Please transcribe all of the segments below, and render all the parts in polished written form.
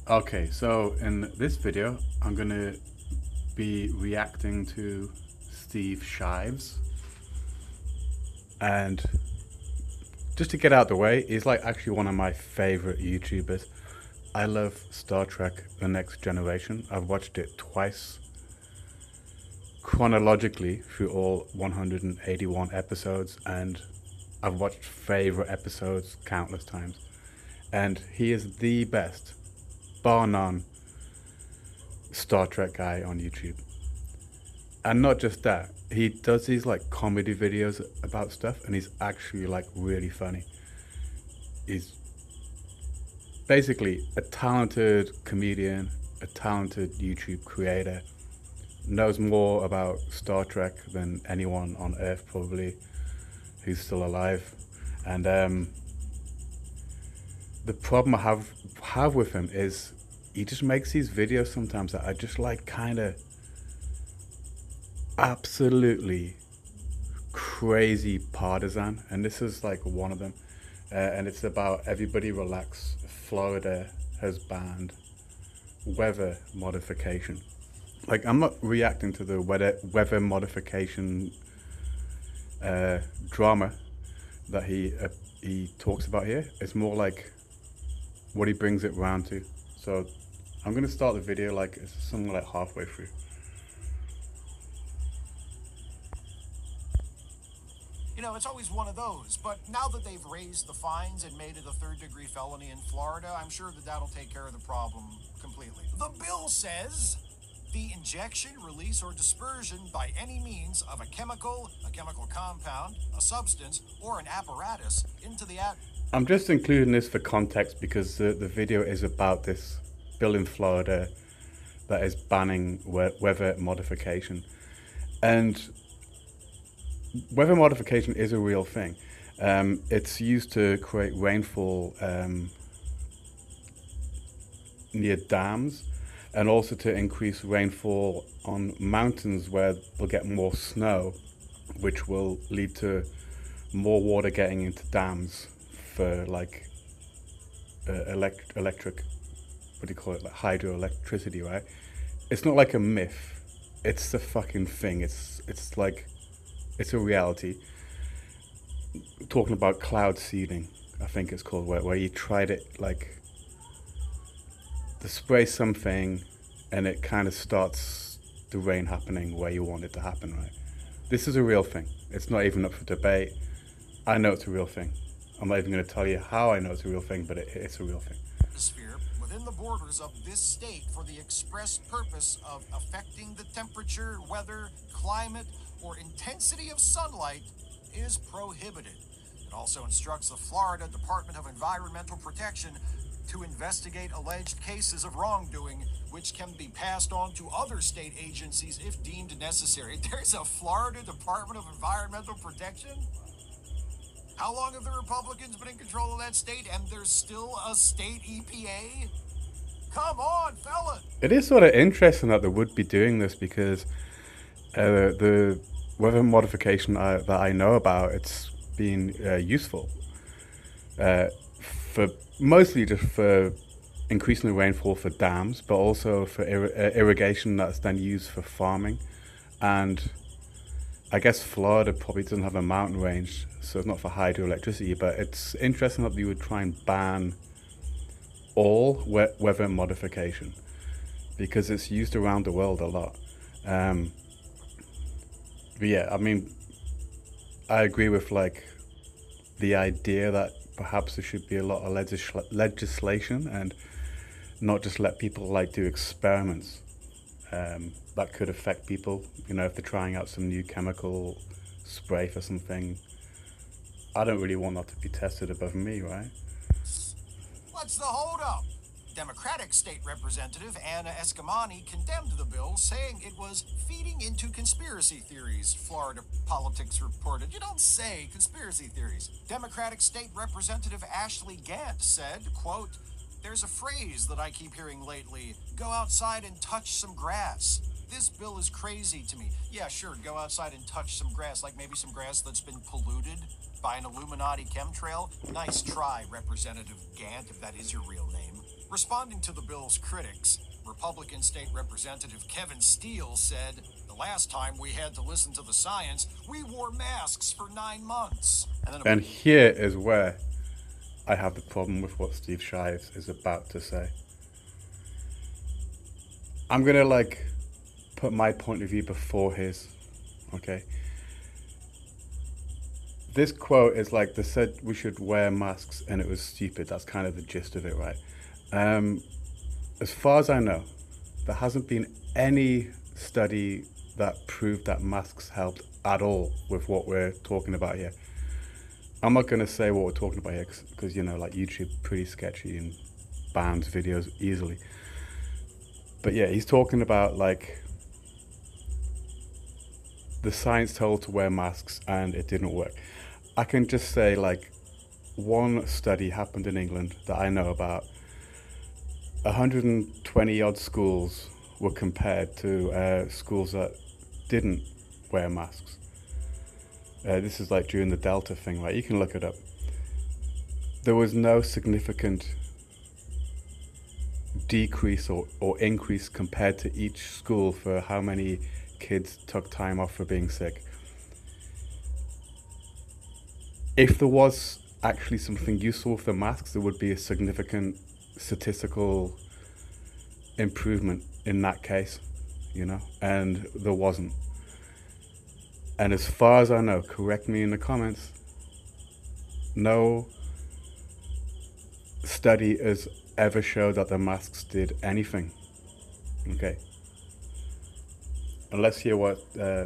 Okay, so in this video, I'm gonna be reacting to Steve Shives. And just to get out the way, he's like actually one of my favorite YouTubers. I love Star Trek The Next Generation. I've watched it twice chronologically through all 181 episodes, and I've watched favorite episodes countless times. And he is the best, bar none, Star Trek guy on YouTube. And not just that, he does these like comedy videos about stuff, and he's actually like really funny. He's basically a talented comedian, a talented YouTube creator, knows more about Star Trek than anyone on Earth probably who's still alive. And the problem I have with him is he just makes these videos sometimes that are just like kind of absolutely crazy partisan, and this is like one of them. And it's about everybody relax. Florida has banned weather modification. Like, I'm not reacting to the weather modification drama that he talks about here. It's more like what he brings it round to. So I'm gonna start the video like it's something like halfway through. You know, it's always one of those, but now that they've raised the fines and made it a third-degree felony in Florida, I'm sure that that'll take care of the problem completely. The bill says the injection, release, or dispersion by any means of a chemical compound, a substance, or an apparatus into the I'm just including this for context because the video is about this bill in Florida that is banning weather modification. And weather modification is a real thing. It's used to create rainfall near dams, and also to increase rainfall on mountains where we'll get more snow, which will lead to more water getting into dams for like electric, what do you call it, like hydroelectricity, right? It's not like a myth. It's a fucking thing. It's like, it's a reality. Talking about cloud seeding, I think it's called, where you tried it like to spray something and it kind of starts the rain happening where you want it to happen, right? This is a real thing. It's not even up for debate. I know it's a real thing. I'm not even going to tell you how I know it's a real thing, but it's a real thing. atmosphere within the borders of this state for the express purpose of affecting the temperature, weather, climate, or intensity of sunlight is prohibited. It also instructs the Florida Department of Environmental Protection to investigate alleged cases of wrongdoing, which can be passed on to other state agencies if deemed necessary. There's a Florida Department of Environmental Protection? How long have the Republicans been in control of that state, and there's still a state EPA? Come on, fella! It is sort of interesting that they would be doing this because the weather modification that I know about, it's been useful for mostly just for increasing the rainfall for dams, but also for irrigation that's then used for farming. And I guess Florida probably doesn't have a mountain range, so it's not for hydroelectricity, but it's interesting that they would try and ban all weather modification because it's used around the world a lot. But yeah, I mean, I agree with like the idea that perhaps there should be a lot of legislation and not just let people like do experiments that could affect people. You know, if they're trying out some new chemical spray for something, I don't really want that to be tested above me, right? What's the holdup? Democratic State Representative Anna Escamani condemned the bill, saying it was feeding into conspiracy theories, Florida Politics reported. You don't say conspiracy theories. Democratic State Representative Ashley Gant said, quote, "There's a phrase that I keep hearing lately, go outside and touch some grass. This bill is crazy to me." Yeah, sure, go outside and touch some grass, like maybe some grass that's been polluted by an Illuminati chemtrail. Nice try, Representative Gant, if that is your real name. Responding to the bill's critics, Republican State Representative Kevin Steele said, "The last time we had to listen to the science, we wore masks for 9 months." And here is where I have the problem with what Steve Shives is about to say. I'm gonna like put my point of view before his, okay? This quote is like, they said we should wear masks and it was stupid. That's kind of the gist of it, right? As far as I know, there hasn't been any study that proved that masks helped at all with what we're talking about here. I'm not going to say what we're talking about here because, you know, like YouTube pretty sketchy and bans videos easily. But yeah, he's talking about like the science told to wear masks and it didn't work. I can just say like one study happened in England that I know about. 120 odd schools were compared to schools that didn't wear masks. This is like during the Delta thing, right? You can look it up. There was no significant decrease or increase compared to each school for how many kids took time off for being sick. If there was actually something useful with the masks, there would be a significant statistical improvement in that case, you know, and there wasn't. And as far as I know, correct me in the comments, no study has ever showed that the masks did anything. Okay. And let's hear what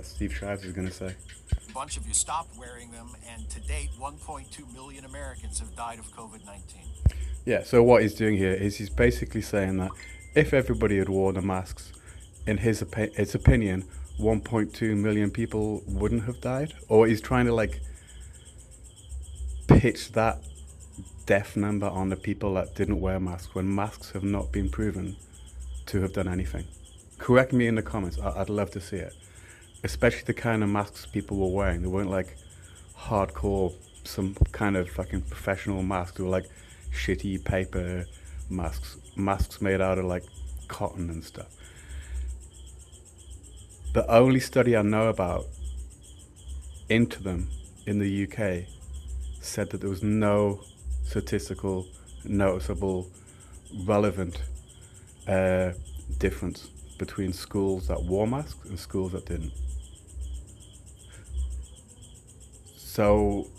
Steve Shives is going to say. A bunch of you stopped wearing them, and to date, 1.2 million Americans have died of COVID-19. Yeah, so what he's doing here is he's basically saying that if everybody had worn the masks, in his opinion, 1.2 million people wouldn't have died. Or he's trying to like pitch that death number on the people that didn't wear masks when masks have not been proven to have done anything. Correct me in the comments, I'd love to see it. Especially the kind of masks people were wearing. They weren't like hardcore, some kind of fucking professional masks. They were like shitty paper masks made out of like cotton and stuff. The only study I know about into them in the UK said that there was no statistical, noticeable, relevant difference between schools that wore masks and schools that didn't. So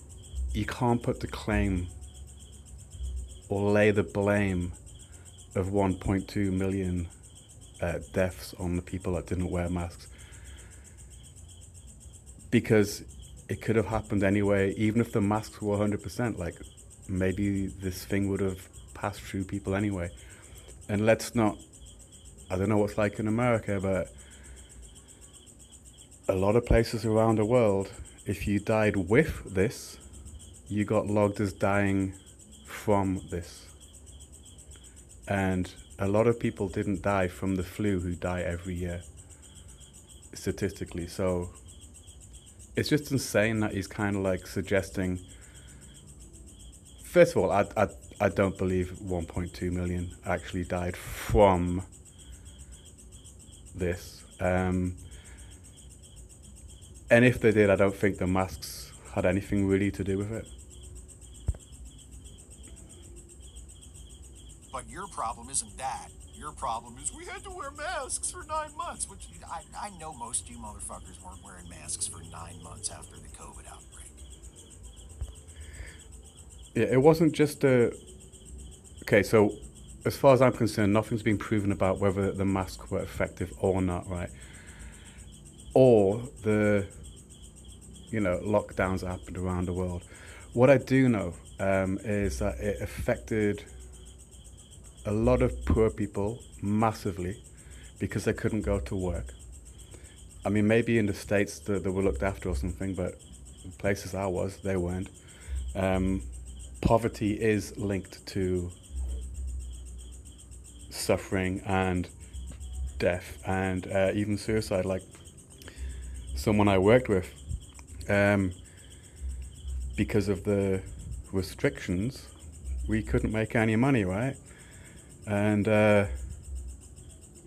you can't put the claim or lay the blame of 1.2 million deaths on the people that didn't wear masks, because it could have happened anyway. Even if the masks were 100%, like maybe this thing would have passed through people anyway. And let's not, I don't know what's like in America, but a lot of places around the world, if you died with this, you got logged as dying from this. And a lot of people didn't die from the flu who die every year, statistically. So it's just insane that he's kind of like suggesting, first of all, I don't believe 1.2 million actually died from this. And if they did, I don't think the masks had anything really to do with it. But your problem isn't that. Your problem is we had to wear masks for 9 months, which I know most of you motherfuckers weren't wearing masks for 9 months after the COVID outbreak. Yeah, it wasn't just a... Okay, so as far as I'm concerned, nothing's been proven about whether the masks were effective or not, right? Or the, you know, lockdowns that happened around the world. What I do know is that it affected a lot of poor people massively because they couldn't go to work. I mean, maybe in the States they were looked after or something, but in places I was, they weren't. Poverty is linked to suffering and death and even suicide. Like someone I worked with, because of the restrictions, we couldn't make any money, right? And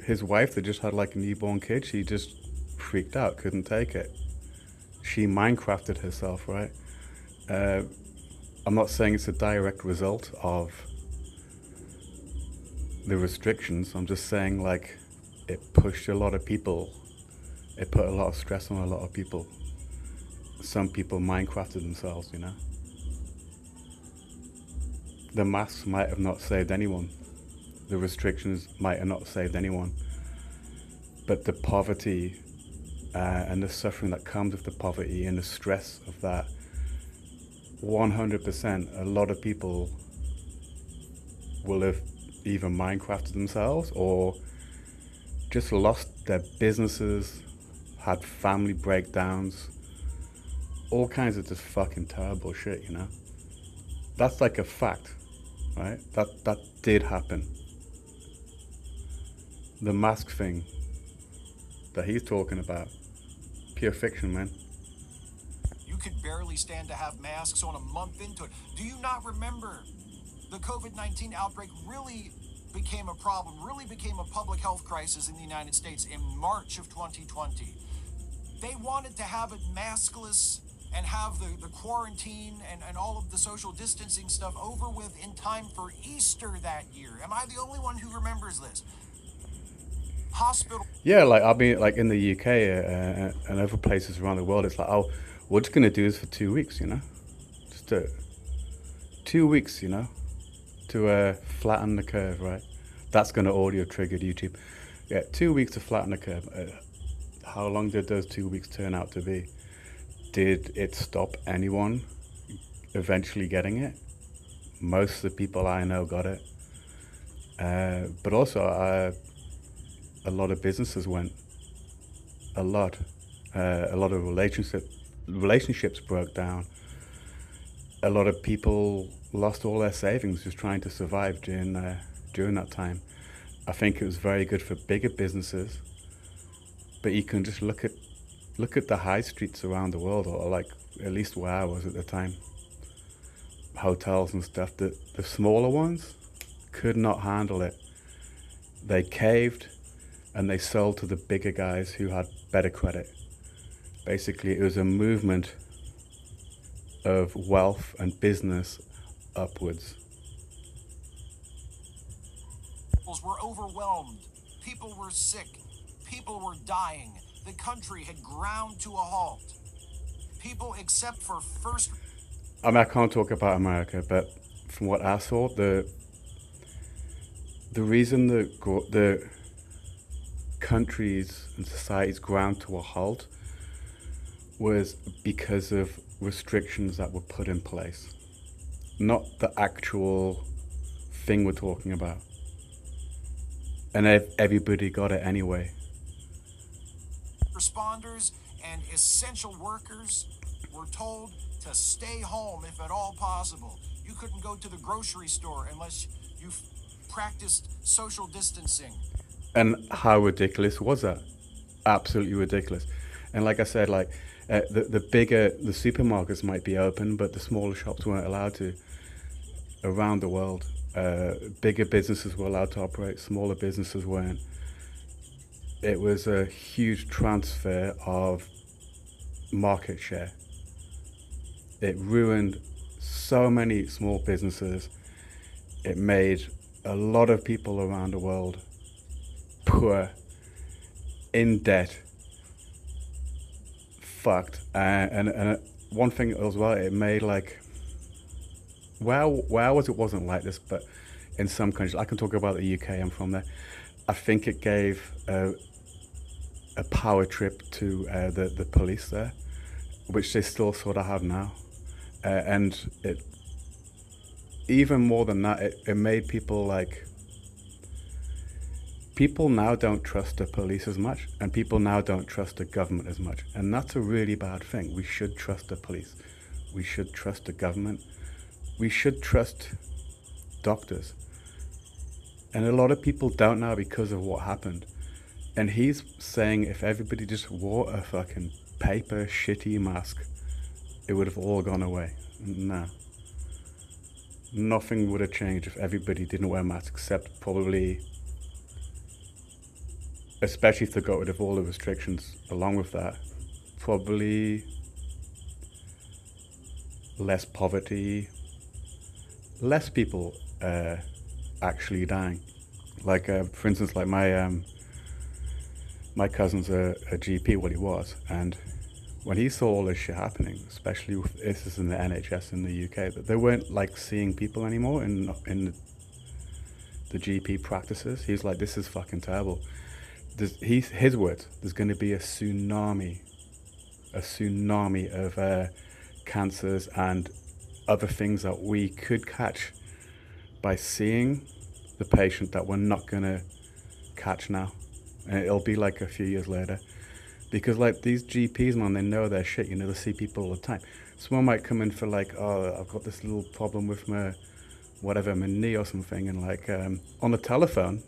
his wife that just had like a newborn kid, she just freaked out, couldn't take it. She Minecrafted herself, right? Uh, I'm not saying it's a direct result of the restrictions. I'm just saying like it pushed a lot of people. It put a lot of stress on a lot of people. Some people Minecrafted themselves, you know. The masks might have not saved anyone. The restrictions might have not saved anyone. But the poverty and the suffering that comes with the poverty and the stress of that, 100%, a lot of people will have either Minecrafted themselves or just lost their businesses, had family breakdowns, all kinds of just fucking terrible shit, you know. That's like a fact, right? That did happen. The mask thing that he's talking about, pure fiction, man. You could barely stand to have masks on a month into it. Do you not remember the COVID-19 outbreak really became a problem, really became a public health crisis in the United States in March of 2020? They wanted to have it maskless and have the quarantine and all of the social distancing stuff over with in time for Easter that year. Am I the only one who remembers this? Hospital. Yeah, like I mean, like in the UK and other places around the world, it's like, oh, we're just gonna do this for 2 weeks, you know, just 2 weeks, you know, to flatten the curve, right? That's gonna audio trigger YouTube. Yeah, 2 weeks to flatten the curve. How long did those 2 weeks turn out to be? Did it stop anyone eventually getting it? Most of the people I know got it, but also a lot of businesses went. A lot of relationships broke down. A lot of people lost all their savings just trying to survive during that time. I think it was very good for bigger businesses, but you can just look at the high streets around the world, or like at least where I was at the time, hotels and stuff. The smaller ones could not handle it. They caved and they sold to the bigger guys who had better credit. Basically, it was a movement of wealth and business upwards. Were overwhelmed. People were sick. People were dying. The country had ground to a halt. People, except for first... I mean, I can't talk about America, but from what I saw, the reason the countries and societies ground to a halt was because of restrictions that were put in place, not the actual thing we're talking about. And everybody got it anyway. Responders and essential workers were told to stay home if at all possible. You couldn't go to the grocery store unless you practiced social distancing. And how ridiculous was that? Absolutely ridiculous. And like I said, like the supermarkets might be open, but the smaller shops weren't allowed to around the world. Bigger businesses were allowed to operate, smaller businesses weren't. It was a huge transfer of market share. It ruined so many small businesses. It made a lot of people around the world poor, in debt, fucked. And one thing as well, it made like, where I was, it wasn't like this, but in some countries, I can talk about the UK, I'm from there. I think it gave a power trip to the police there, which they still sort of have now. And it, even more than that, it made people like, people now don't trust the police as much, and people now don't trust the government as much. And that's a really bad thing. We should trust the police. We should trust the government. We should trust doctors. And a lot of people don't now because of what happened. And he's saying if everybody just wore a fucking paper shitty mask, it would have all gone away. No. nothing would have changed if everybody didn't wear masks, except probably, especially if they got rid of all the restrictions along with that, probably less poverty, less people actually dying. Like, for instance, like my cousin's a GP, what he was, and when he saw all this shit happening, especially with this is in the NHS in the UK, that they weren't like seeing people anymore in the GP practices. He's like, this is fucking terrible. His words, there's going to be a tsunami of cancers and other things that we could catch by seeing the patient that we're not going to catch now. And it'll be like a few years later. Because like these GPs, man, they know their shit. You know, they see people all the time. Someone might come in for like, oh, I've got this little problem with my knee or something, and like on the telephone,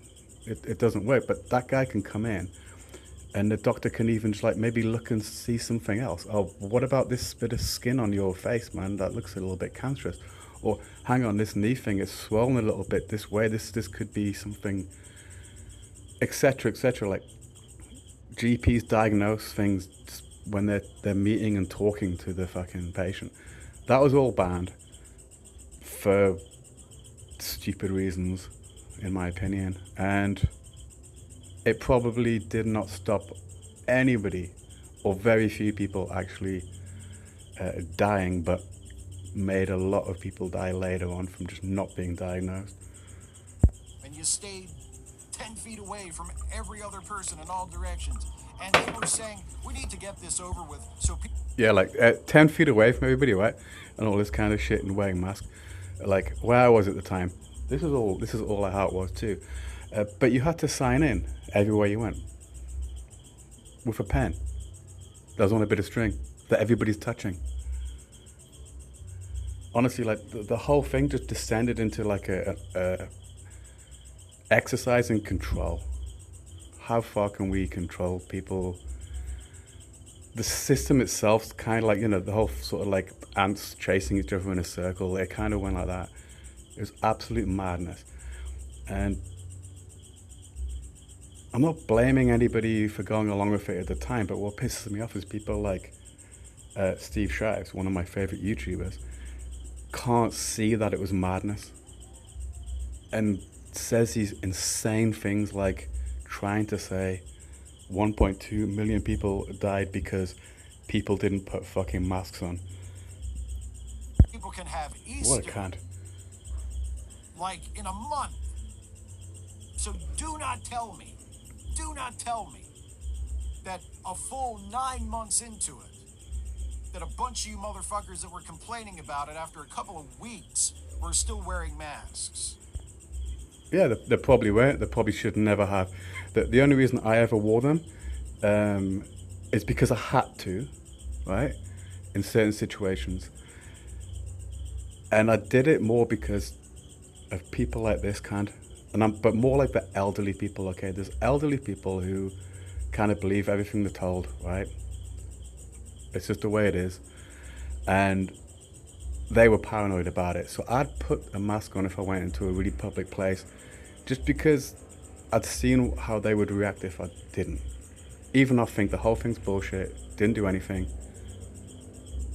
it doesn't work. But that guy can come in, and the doctor can even just like maybe look and see something else. Oh, what about this bit of skin on your face, man? That looks a little bit cancerous. Or hang on, this knee thing is swollen a little bit this way. This could be something, etc., etc. Like GPs diagnose things when they're meeting and talking to the fucking patient. That was all banned for stupid reasons, in my opinion, and it probably did not stop anybody or very few people actually dying, but made a lot of people die later on from just not being diagnosed. And you stayed 10 feet away from every other person in all directions, and they were saying, we need to get this over with so people... Yeah, like 10 feet away from everybody, right? And all this kind of shit and wearing masks. Like where I was at the time, this is all how it was too. But you had to sign in everywhere you went with a pen that was on a bit of string that everybody's touching. Honestly, like the whole thing just descended into like a exercise in control. How far can we control people? The system itself's kind of like, you know, the whole sort of like ants chasing each other in a circle. It kind of went like that. It was absolute madness. And I'm not blaming anybody for going along with it at the time, but what pisses me off is people like Steve Shives, one of my favorite YouTubers, can't see that it was madness and says these insane things like trying to say 1.2 million people died because people didn't put fucking masks on. People can have Easter. What a cunt. Like in a month. So do not tell me that a full 9 months into it, that a bunch of you motherfuckers that were complaining about it after a couple of weeks were still wearing masks. Yeah, they probably weren't. They probably should never have. The only reason I ever wore them is because I had to, right? In certain situations. And I did it more because of people like this kind. But more like the elderly people, okay? There's elderly people who kind of believe everything they're told, right? It's just the way it is. And they were paranoid about it. So I'd put a mask on if I went into a really public place, just because I'd seen how they would react if I didn't. Even though I think the whole thing's bullshit, didn't do anything.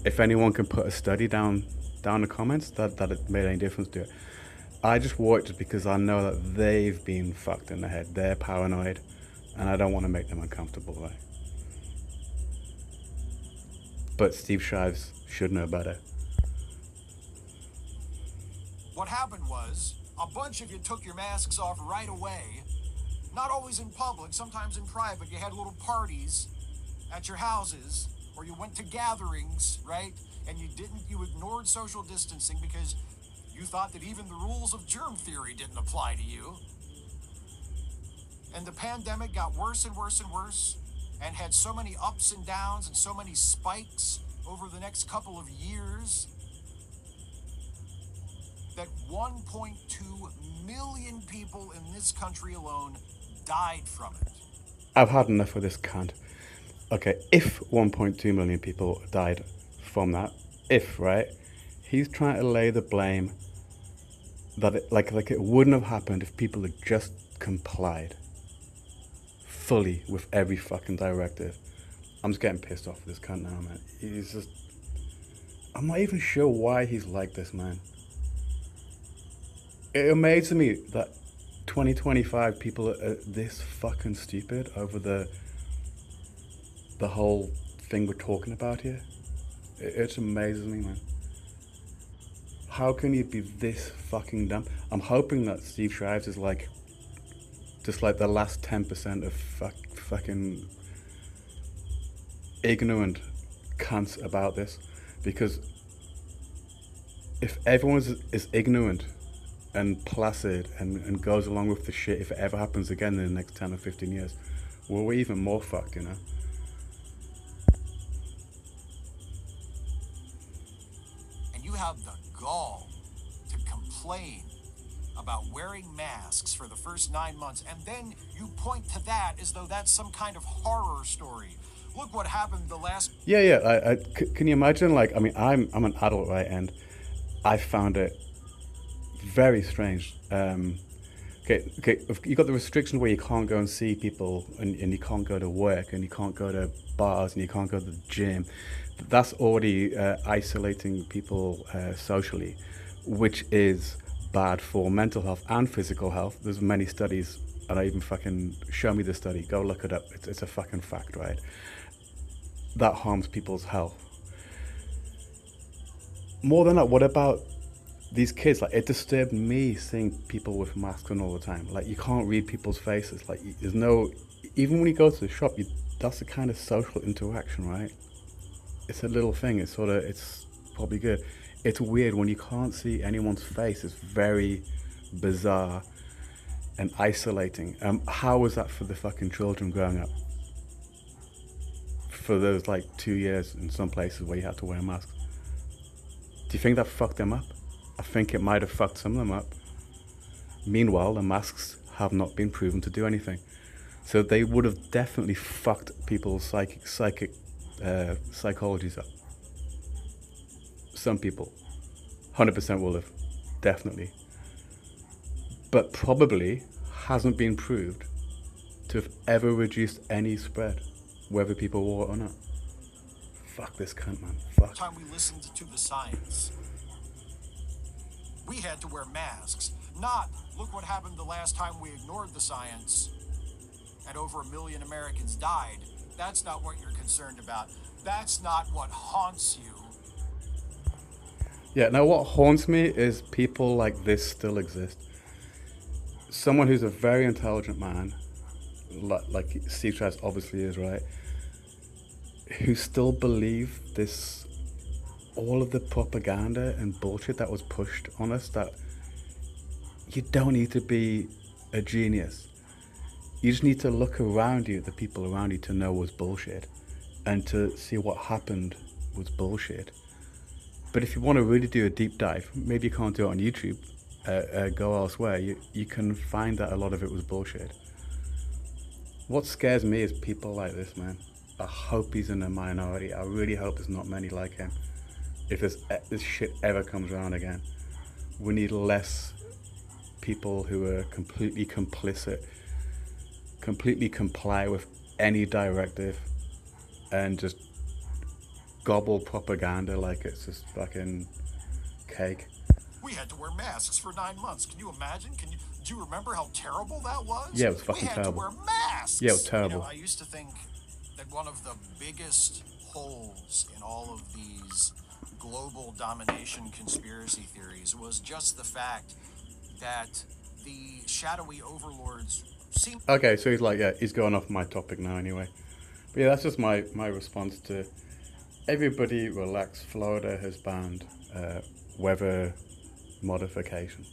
If anyone can put a study down the comments that it made any difference to it. I just wore it just because I know that they've been fucked in the head. They're paranoid, and I don't want to make them uncomfortable, right? But Steve Shives should know better. What happened was, a bunch of you took your masks off right away. Not always in public, sometimes in private. You had little parties at your houses, or you went to gatherings, right? And you ignored social distancing because you thought that even the rules of germ theory didn't apply to you. And the pandemic got worse and worse and worse, and had so many ups and downs and so many spikes over the next couple of years that 1.2 million people in this country alone died from it. I've had enough of this cunt. Okay, if 1.2 million people died from that, right? He's trying to lay the blame that like it wouldn't have happened if people had just complied fully with every fucking directive. I'm just getting pissed off with this cunt now, man. He's just, I'm not even sure why he's like this, man. It amazes me that 2025 people are this fucking stupid over the whole thing we're talking about here. It amazes me, man. How can you be this fucking dumb? I'm hoping that Steve Shives is like, just like the last 10% of fucking ignorant cunts about this. Because if everyone is ignorant and placid and goes along with the shit, if it ever happens again in the next 10 or 15 years, well, we're even more fucked, you know? And you have the gall to complain about wearing masks for the first 9 months, and then you point to that as though that's some kind of horror story. Look what happened the last... Yeah. Can you imagine, like, I mean, I'm an adult, right, and I found it very strange. Okay, you got the restriction where you can't go and see people, and you can't go to work, and you can't go to bars, and you can't go to the gym. That's already isolating people socially, which is bad for mental health and physical health. There's many studies, and I even fucking show me the study. Go look it up. It's a fucking fact, right? That harms people's health. More than that, what about these kids? Like, it disturbed me seeing people with masks on all the time. Like, you can't read people's faces. Like, there's no, even when you go to the shop, that's the kind of social interaction, right? It's a little thing. It's probably good. It's weird when you can't see anyone's face. It's very bizarre and isolating. How was that for the fucking children growing up? For those like 2 years in some places where you had to wear a mask. Do you think that fucked them up? I think it might have fucked some of them up. Meanwhile, the masks have not been proven to do anything. So they would have definitely fucked people's psychologies up. Some people, 100% will have, definitely. But probably hasn't been proved to have ever reduced any spread, whether people wore it or not. Fuck this cunt, man. Fuck. Time we listened to the science, we had to wear masks. Not, look what happened the last time we ignored the science and over 1 million Americans died. That's not what you're concerned about. That's not what haunts you. Yeah, now what haunts me is people like this still exist. Someone who's a very intelligent man, like Steve Shives obviously is, right? Who still believe this, all of the propaganda and bullshit that was pushed on us, that you don't need to be a genius. You just need to look around you, the people around you, to know was bullshit, and to see what happened was bullshit. But if you want to really do a deep dive, maybe you can't do it on YouTube, go elsewhere. You can find that a lot of it was bullshit. What scares me is people like this, man. I hope he's in a minority. I really hope there's not many like him. If this shit ever comes around again, we need less people who are completely complicit, completely comply with any directive, and just gobble propaganda like it's just fucking cake. We had to wear masks for 9 months. Can you imagine? Do you remember how terrible that was? Yeah, it was fucking terrible. We had to wear masks. Yeah, it was terrible. You know, I used to think that one of the biggest holes in all of these global domination conspiracy theories was just the fact that the shadowy overlords seem... Okay, so he's like, yeah, he's going off my topic now anyway. But yeah, that's just my response to everybody relax. Florida has banned weather modification.